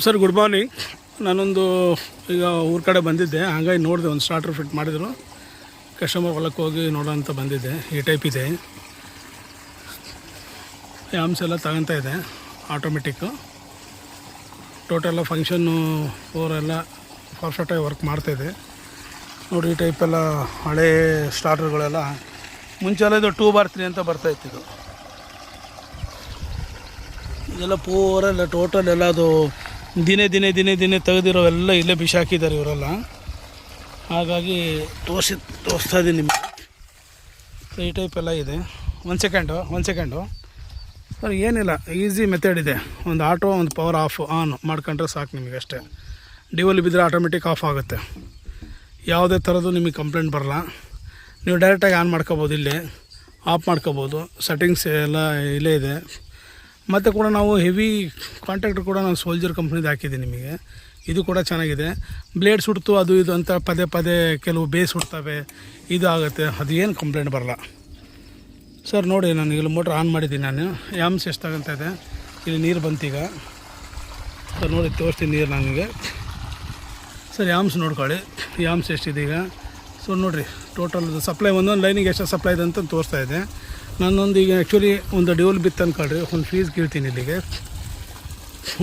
Sir good morning. ನಾನೊಂದು ಈಗ ಊರ ಕಡೆ ಬಂದಿದ್ದೆ, ಹಾಗಾಗಿ ನೋಡಿದೆ ಒಂದು ಸ್ಟಾರ್ಟರ್ ಫಿಟ್ ಮಾಡಿದರು. ಕಸ್ಟಮರ್ ಹೊಲಕ್ಕೆ ಹೋಗಿ ನೋಡೋಂತ ಬಂದಿದ್ದೆ. ಈ ಟೈಪ್ ಇದೆ, ಆಮ್ಸ್ ಎಲ್ಲ ತಗೊತಾ ಇದೆ, ಆಟೋಮೆಟಿಕ್ಕು. ಟೋಟಲ್ಲ ಫಂಕ್ಷನ್ನು ಎಲ್ಲ ಪರ್ಫೆಕ್ಟಾಗಿ ವರ್ಕ್ ಮಾಡ್ತಾಯಿದೆ ನೋಡಿ. ಈ ಟೈಪೆಲ್ಲ ಹಳೇ ಸ್ಟಾರ್ಟರ್ಗಳೆಲ್ಲ ಮುಂಚೆಲ್ಲ ಇದು 2x3 ಅಂತ ಬರ್ತಾಯಿತ್ತು. ಇದೆಲ್ಲ ಪೂರೆಲ್ಲ ಟೋಟಲ್ ಎಲ್ಲ ಅದು ದಿನೇ ತೆಗೆದಿರೋವೆಲ್ಲ ಇಲ್ಲೇ ಬಿಸಾಕಿದ್ದಾರೆ ಇವರೆಲ್ಲ. ಹಾಗಾಗಿ ತೋರಿಸ್ತಾ ಇದ್ದೀನಿ ನಿಮಗೆ. ಈ ಟೈಪೆಲ್ಲ ಇದೆ. ಒಂದು ಸೆಕೆಂಡು ಸರ್, ಏನಿಲ್ಲ, ಈಸಿ ಮೆಥಡ್ ಇದೆ. ಒಂದು ಆಟೋ, ಒಂದು ಪವರ್ ಆನ್ ಮಾಡ್ಕೊಂಡ್ರೆ ಸಾಕು ನಿಮಗೆ ಅಷ್ಟೇ. ಡಿವಲ್ಲಿ ಬಿದ್ದರೆ ಆಟೋಮೆಟಿಕ್ ಆಫ್ ಆಗುತ್ತೆ. ಯಾವುದೇ ಥರದ್ದು ನಿಮಗೆ ಕಂಪ್ಲೇಂಟ್ ಬರಲ್ಲ. ನೀವು ಡೈರೆಕ್ಟಾಗಿ ಆನ್ ಮಾಡ್ಕೋಬೋದು, ಇಲ್ಲೇ ಆಫ್ ಮಾಡ್ಕೋಬೋದು. ಸೆಟ್ಟಿಂಗ್ಸ್ ಎಲ್ಲ ಇಲ್ಲೇ ಇದೆ. ಮತ್ತು ಕೂಡ ನಾವು ಹೆವಿ ಕಾಂಟ್ಯಾಕ್ಟ್ರ್ ಕೂಡ ನಾನು ಸೋಲ್ಜರ್ ಕಂಪ್ನಿದು ಹಾಕಿದ್ದೀನಿ ನಿಮಗೆ. ಇದು ಕೂಡ ಚೆನ್ನಾಗಿದೆ. ಬ್ಲೇಡ್ ಸುಡ್ತು ಅದು ಇದು ಅಂತ ಪದೇ ಕೆಲವು ಬೇಸ್ ಸುಡ್ತವೆ, ಇದು ಆಗುತ್ತೆ. ಅದು ಏನು ಕಂಪ್ಲೇಂಟ್ ಬರಲ್ಲ ಸರ್. ನೋಡಿ, ನಾನು ಇಲ್ಲಿ ಮೋಟ್ರ್ ಆನ್ ಮಾಡಿದ್ದೀನಿ. ನಾನು ಯಾಮ್ಸ್ ಎಷ್ಟಾಗಂತ ಇದೆ. ಇಲ್ಲಿ ನೀರು ಬಂತೀಗ ಸರ್, ನೋಡಿ ತೋರಿಸ್ತೀನಿ ನೀರು ನನಗೆ. ಸರ್ ಯಾಮ್ಸ್ ನೋಡ್ಕೊಳ್ಳಿ, ಯಾಮ್ಸ್ ಎಷ್ಟಿದೆ ಈಗ. ಸೊ ನೋಡಿರಿ, ಟೋಟಲ್ ಸಪ್ಲೈ ಒಂದೊಂದು ಲೈನಿಗೆ ಎಷ್ಟು ಸಪ್ಲೈ ಇದೆ ಅಂತ ತೋರಿಸ್ತಾ ಇದೆ. ನಾನೊಂದು ಈಗ ಆ್ಯಕ್ಚುಲಿ ಒಂದು ಡ್ಯೂಲ್ ಬಿತ್ತು ಅಂದ್ಕೊಳ್ರಿ, ಒಂದು ಫೀಸ್ ಕೀಳ್ತೀನಿ ಇಲ್ಲಿಗೆ.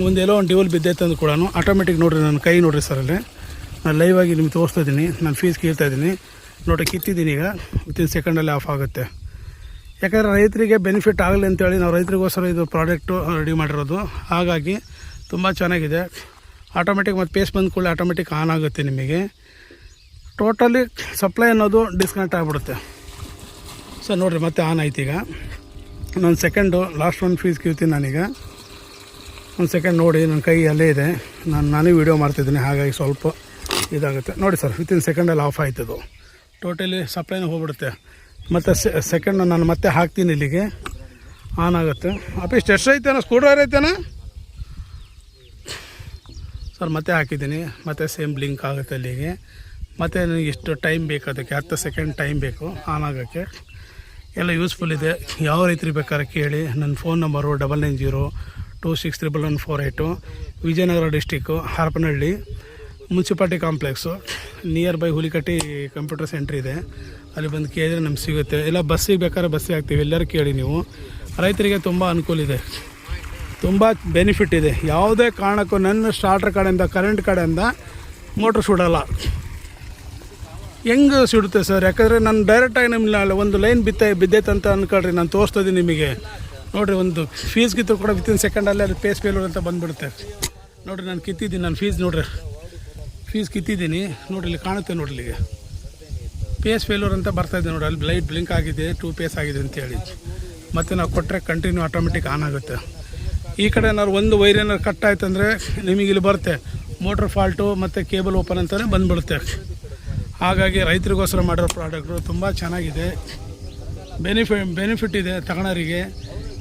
ಒಂದೆಲ್ಲೋ ಒಂದು ಡ್ಯೂಲ್ ಬಿದ್ದೈತೆ ಅಂದು ಕೂಡ ಆಟೋಮೆಟಿಕ್ ನೋಡಿರಿ, ನನ್ನ ಕೈ ನೋಡಿರಿ ಸರ್. ಅಲ್ಲಿ ನಾನು ಲೈವ್ ಆಗಿ ನಿಮ್ಗೆ ತೋರಿಸ್ತಾ ಇದ್ದೀನಿ. ನಾನು ಫೀಸ್ ಕೀಳ್ತಾ ಇದ್ದೀನಿ ನೋಡಿರಿ, ಕಿತ್ತಿದ್ದೀನಿ. ಈಗ ವಿತಿನ್ ಸೆಕೆಂಡಲ್ಲಿ ಆಫ್ ಆಗುತ್ತೆ. ಯಾಕಂದರೆ ರೈತರಿಗೆ ಬೆನಿಫಿಟ್ ಆಗಲಿ ಅಂತೇಳಿ ನಾವು ರೈತರಿಗೋಸ್ಕರ ಇದು ಪ್ರಾಡಕ್ಟು ರೆಡಿ ಮಾಡಿರೋದು. ಹಾಗಾಗಿ ತುಂಬ ಚೆನ್ನಾಗಿದೆ. ಆಟೋಮೆಟಿಕ್ ಮತ್ತು ಪೇಸ್ ಬಂದ ಕೂಡಲೇ ಆಟೋಮೆಟಿಕ್ ಆನ್ ಆಗುತ್ತೆ ನಿಮಗೆ. ಟೋಟಲಿ ಸಪ್ಲೈ ಅನ್ನೋದು ಡಿಸ್ಕನೆಕ್ಟ್ ಆಗಿಬಿಡುತ್ತೆ ಸರ್. ನೋಡಿರಿ, ಮತ್ತೆ ಆನ್ ಆಯ್ತು. ಈಗ ನಾನು ಸೆಕೆಂಡು ಲಾಸ್ಟ್ ಒಂದು ಫೀಸ್ ಕೀಳ್ತೀನಿ ನಾನೀಗ. ಒಂದು ಸೆಕೆಂಡ್ ನೋಡಿ, ನನ್ನ ಕೈ ಅಲ್ಲೇ ಇದೆ. ನಾನೇ ವೀಡಿಯೋ ಮಾಡ್ತಿದ್ದೀನಿ, ಹಾಗಾಗಿ ಸ್ವಲ್ಪ ಇದಾಗುತ್ತೆ ನೋಡಿ ಸರ್. ವಿತಿನ್ ಸೆಕೆಂಡಲ್ಲಿ ಆಫ್ ಆಯ್ತದು. ಟೋಟಲಿ ಸಪ್ಲೈನ ಹೋಗ್ಬಿಡುತ್ತೆ. ಮತ್ತು ಸೆಕೆಂಡ್ ನಾನು ಮತ್ತೆ ಹಾಕ್ತೀನಿ, ಇಲ್ಲಿಗೆ ಆನ್ ಆಗುತ್ತೆ. ಅಪಿಸ್ಟ್ ಎಷ್ಟು ಐತೇನ, ಸ್ಕ್ರೂ ಡ್ರೈವರ್ ಐತೇನ ಸರ್. ಮತ್ತೆ ಹಾಕಿದ್ದೀನಿ, ಮತ್ತೆ ಸೇಮ್ ಬ್ಲಿಂಕ್ ಆಗುತ್ತೆ ಅಲ್ಲಿಗೆ. ಮತ್ತು ನನಗೆ ಎಷ್ಟು ಟೈಮ್ ಬೇಕು, ಅದಕ್ಕೆ 10 ಸೆಕೆಂಡ್ ಟೈಮ್ ಬೇಕು ಆನ್ ಆಗೋಕ್ಕೆ. ಎಲ್ಲ ಯೂಸ್ಫುಲ್ ಇದೆ. ಯಾವ ರೈತರಿಗೆ ಬೇಕಾದ್ರೆ ಕೇಳಿ. ನನ್ನ phone number 9902631148, Vijayanagara district, Harapanahalli, municipality complex, near by Hulikatti computer centre ಇದೆ. ಅಲ್ಲಿ ಬಂದು ಕೇಳಿದ್ರೆ ನಮ್ಗೆ ಸಿಗುತ್ತೆ. ಇಲ್ಲ ಬಸ್ಸಿಗೆ ಬೇಕಾದ್ರೆ ಬಸ್ಸಿಗೆ ಹಾಕ್ತೀವಿ, ಎಲ್ಲರೂ ಕೇಳಿ ನೀವು. ರೈತರಿಗೆ ತುಂಬ ಅನುಕೂಲ ಇದೆ, ತುಂಬ ಬೆನಿಫಿಟ್ ಇದೆ. ಯಾವುದೇ ಕಾರಣಕ್ಕೂ ನನ್ನ ಸ್ಟಾರ್ಟರ್ ಕಡೆಯಿಂದ, ಕರೆಂಟ್ ಕಡೆಯಿಂದ ಮೋಟ್ರ್ ಸುಡಲ್ಲ. ಹೆಂಗೆ ಸಿಡುತ್ತೆ ಸರ್? ಯಾಕಂದರೆ ನಾನು ಡೈರೆಕ್ಟಾಗಿ ನಿಮ್ಮನ್ನ ಒಂದು ಲೈನ್ ಬಿದ್ದೈತೆ ಅಂತ ಅಂದ್ಕೊಳ್ರಿ, ನಾನು ತೋರಿಸ್ತಾ ಇದ್ದೀನಿ ನಿಮಗೆ. ನೋಡಿರಿ, ಒಂದು ಫೀಸ್ ಕಿತ್ತರು ಕೂಡ ವಿತಿನ್ ಸೆಕೆಂಡಲ್ಲೇ ಅದು ಪೇಸ್ ಫೇಲ್ಯೂರ್ ಅಂತ ಬಂದುಬಿಡುತ್ತೆ. ನೋಡಿರಿ, ನಾನು ಕಿತ್ತಿದ್ದೀನಿ, ನಾನು ಫೀಸ್ ನೋಡಿರಿ, ಫೀಸ್ ಕಿತ್ತಿದ್ದೀನಿ ನೋಡಿರಿ, ಇಲ್ಲಿ ಕಾಣುತ್ತೆ ನೋಡಿರಿ. ಇಲ್ಲಿಗೆ ಪೇಸ್ ಫೇಲ್ಯೂರ್ ಅಂತ ಬರ್ತಾಯಿದೆ ನೋಡಿ. ಅಲ್ಲಿ ಲೈಟ್ ಬ್ಲಿಂಕ್ ಆಗಿದೆ, 2 ಪೇಸ್ ಆಗಿದೆ ಅಂತೇಳಿ. ಮತ್ತು ನಾವು ಕೊಟ್ಟರೆ ಕಂಟಿನ್ಯೂ ಆಟೋಮೆಟಿಕ್ ಆನ್ ಆಗುತ್ತೆ. ಈ ಕಡೆ ಏನಾದ್ರು ಒಂದು ವೈರ್ ಏನಾದ್ರು ಕಟ್ ಆಯ್ತು ಅಂದರೆ ನಿಮಗೆ ಇಲ್ಲಿ ಬರುತ್ತೆ ಮೋಟ್ರ್ ಫಾಲ್ಟು ಮತ್ತು ಕೇಬಲ್ ಓಪನ್ ಅಂತಲೇ ಬಂದುಬಿಡುತ್ತೆ. ಹಾಗಾಗಿ ರೈತರಿಗೋಸ್ಕರ ಮಾಡಿರೋ ಪ್ರಾಡಕ್ಟು ತುಂಬ ಚೆನ್ನಾಗಿದೆ. ಬೆನಿಫಿಟ್ ಇದೆ ತಗೊಳೋರಿಗೆ.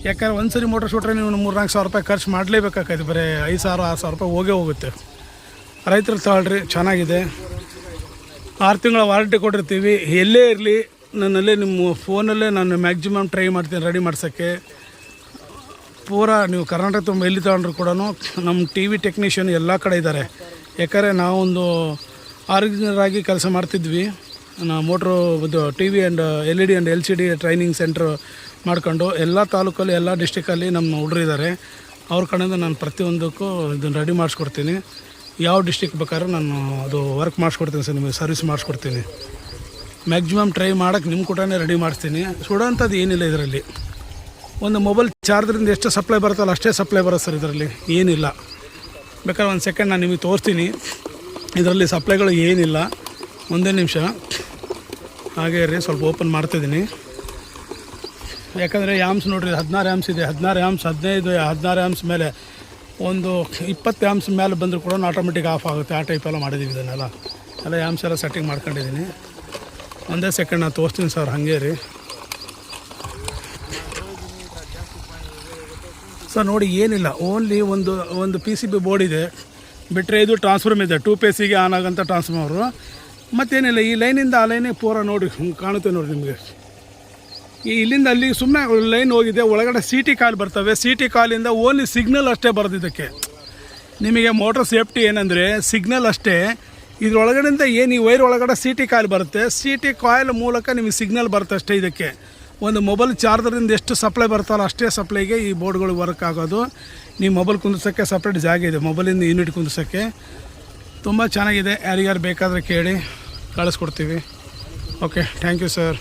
ಯಾಕಂದರೆ ಒಂದು ಸರಿ ಮೋಟ್ರ್ ಸುಟ್ರೆ ನೀವು 3-4 ಸಾವಿರ ರೂಪಾಯಿ ಖರ್ಚು ಮಾಡಲೇಬೇಕಾಗ್ತದೆ. ಬರೀ 5,000-6,000 ರೂಪಾಯಿ ಹೋಗುತ್ತೆ. ರೈತರು ತಗೊಳ್ರಿ, ಚೆನ್ನಾಗಿದೆ. 6 ತಿಂಗಳ ವಾರಂಟಿ ಕೊಟ್ಟಿರ್ತೀವಿ. ಎಲ್ಲೇ ಇರಲಿ ನನ್ನಲ್ಲೇ ನಿಮ್ಮ ಫೋನಲ್ಲೇ ನಾನು ಮ್ಯಾಕ್ಸಿಮಮ್ ಟ್ರೈ ಮಾಡ್ತೀನಿ ರೆಡಿ ಮಾಡ್ಸೋಕ್ಕೆ. ಪೂರಾ ನೀವು ಕರ್ನಾಟಕ ತುಂಬ ಎಲ್ಲಿ ತಗೊಂಡ್ರು ಕೂಡ ನಮ್ಮ TV ಟೆಕ್ನಿಷಿಯನ್ ಎಲ್ಲ ಕಡೆ ಇದ್ದಾರೆ. ಯಾಕಂದರೆ ನಾವೊಂದು ಆರ್ಗನೈಸರ್ ಆಗಿ ಕೆಲಸ ಮಾಡ್ತಿದ್ವಿ. ಮೋಟ್ರು ಇದು TV and LED and LCD training centre ಮಾಡ್ಕೊಂಡು ಎಲ್ಲ ತಾಲೂಕಲ್ಲಿ, ಎಲ್ಲ ಡಿಸ್ಟಿಕಲ್ಲಿ ನಮ್ಮ ಹುಡುಗರಿದ್ದಾರೆ. ಅವ್ರ ಕಡೆಯಿಂದ ನಾನು ಪ್ರತಿಯೊಂದಕ್ಕೂ ಇದನ್ನು ರೆಡಿ ಮಾಡಿಸ್ಕೊಡ್ತೀನಿ. ಯಾವ ಡಿಸ್ಟಿಕ್ ಬೇಕಾದ್ರೂ ನಾನು ಅದು ವರ್ಕ್ ಮಾಡಿಸ್ಕೊಡ್ತೀನಿ ಸರ್, ನಿಮಗೆ ಸರ್ವಿಸ್ ಮಾಡಿಸ್ಕೊಡ್ತೀನಿ. ಮ್ಯಾಕ್ಸಿಮಮ್ ಟ್ರೈ ಮಾಡೋಕ್ಕೆ ನಿಮ್ಮ ಕೂಡ ರೆಡಿ ಮಾಡಿಸ್ತೀನಿ. ಸುಡೋಂಥದ್ದು ಏನಿಲ್ಲ ಇದರಲ್ಲಿ. ಒಂದು ಮೊಬೈಲ್ ಚಾರ್ಜರಿಂದ ಎಷ್ಟು ಸಪ್ಲೈ ಬರುತ್ತಲ್ಲ ಅಷ್ಟೇ ಸಪ್ಲೈ ಬರುತ್ತೆ ಸರ್. ಇದರಲ್ಲಿ ಏನಿಲ್ಲ. ಬೇಕಾದ್ರೆ ಒಂದು ಸೆಕೆಂಡ್ ನಾನು ನಿಮಗೆ ತೋರಿಸ್ತೀನಿ. ಇದರಲ್ಲಿ ಸಪ್ಲೈಗಳು ಏನಿಲ್ಲ. ಒಂದೇ ನಿಮಿಷ ಹಾಗೆ ರೀ, ಸ್ವಲ್ಪ ಓಪನ್ ಮಾಡ್ತಿದ್ದೀನಿ. ಯಾಕಂದರೆ ಆ್ಯಮ್ಸ್ ನೋಡಿರಿ, 16 ಆ್ಯಮ್ಸ್ ಇದೆ. 16 ಆ್ಯಮ್ಸ್, 16 ಆ್ಯಮ್ಸ್ ಮೇಲೆ ಒಂದು 20 ಆ್ಯಮ್ಸ್ ಮೇಲೆ ಬಂದರೂ ಕೂಡ ಆಟೋಮೆಟಿಕ್ ಆಫ್ ಆಗುತ್ತೆ. ಆ ಟೈಪೆಲ್ಲ ಮಾಡಿದ್ದೀವಿ. ಇದನ್ನೆಲ್ಲ ಆ್ಯಮ್ಸ್ ಎಲ್ಲ ಸೆಟ್ಟಿಂಗ್ ಮಾಡ್ಕೊಂಡಿದ್ದೀನಿ. ಒಂದೇ ಸೆಕೆಂಡ್ ನಾನು ತೋರಿಸ್ತೀನಿ ಸರ್, ಹಾಗೆ ರೀ ಸರ್. ನೋಡಿ, ಏನಿಲ್ಲ, ಓನ್ಲಿ ಒಂದು PCB ಬೋರ್ಡ್ ಇದೆ, ಬಿಟ್ಟರೆ ಇದು ಟ್ರಾನ್ಸ್ಫಾರ್ಮ್ ಇದೆ. 2 ಪೇಸಿಗೆ ಆನ್ ಆಗೋಂಥ ಟ್ರಾನ್ಸ್ಫಾರ್ಮರು. ಮತ್ತೇನಿಲ್ಲ, ಈ ಲೈನಿಂದ ಆ ಲೈನಿಗೆ ಪೂರ ನೋಡಿ ಕಾಣುತ್ತೆ ನೋಡಿ ನಿಮಗೆ. ಈ ಇಲ್ಲಿಂದ ಅಲ್ಲಿ ಸುಮ್ಮನೆ ಲೈನ್ ಹೋಗಿದೆ. ಒಳಗಡೆ CT ಕಾಲ್ ಬರ್ತವೆ. CT ಕಾಲಿಂದ ಓನ್ಲಿ ಸಿಗ್ನಲ್ ಅಷ್ಟೇ ಬರೋದು ಇದಕ್ಕೆ. ನಿಮಗೆ ಮೋಟ್ರ್ ಸೇಫ್ಟಿ ಏನಂದರೆ ಸಿಗ್ನಲ್ ಅಷ್ಟೇ. ಇದ್ರೊಳಗಡೆಯಿಂದ ಏನು ಈ ವೈರ್ ಒಳಗಡೆ ಸಿ ಟಿ ಕಾಯಿಲ್ ಬರುತ್ತೆ, ಸಿ ಟಿ ಕಾಯಿಲ್ ಮೂಲಕ ನಿಮಗೆ ಸಿಗ್ನಲ್ ಬರುತ್ತೆ ಅಷ್ಟೇ. ಇದಕ್ಕೆ ಒಂದು ಮೊಬೈಲ್ ಚಾರ್ಜರಿಂದ ಎಷ್ಟು ಸಪ್ಲೈ ಬರ್ತಲ್ಲ ಅಷ್ಟೇ ಸಪ್ಲೈಗೆ ಈ ಬೋರ್ಡ್ಗಳು ವರ್ಕ್ ಆಗೋದು. ನೀವು ಮೊಬೈಲ್ ಕುಂದಿಸೋಕ್ಕೆ ಸಪ್ರೇಟ್ ಜಾಗ ಇದೆ, ಮೊಬೈಲಿಂದ ಯೂನಿಟ್ ಕುಂದಿಸೋಕ್ಕೆ. ತುಂಬ ಚೆನ್ನಾಗಿದೆ. ಯಾರಿಗಾರು ಬೇಕಾದರೆ ಕೇಳಿ ಕಳಿಸ್ಕೊಡ್ತೀವಿ. Okay, thank you sir.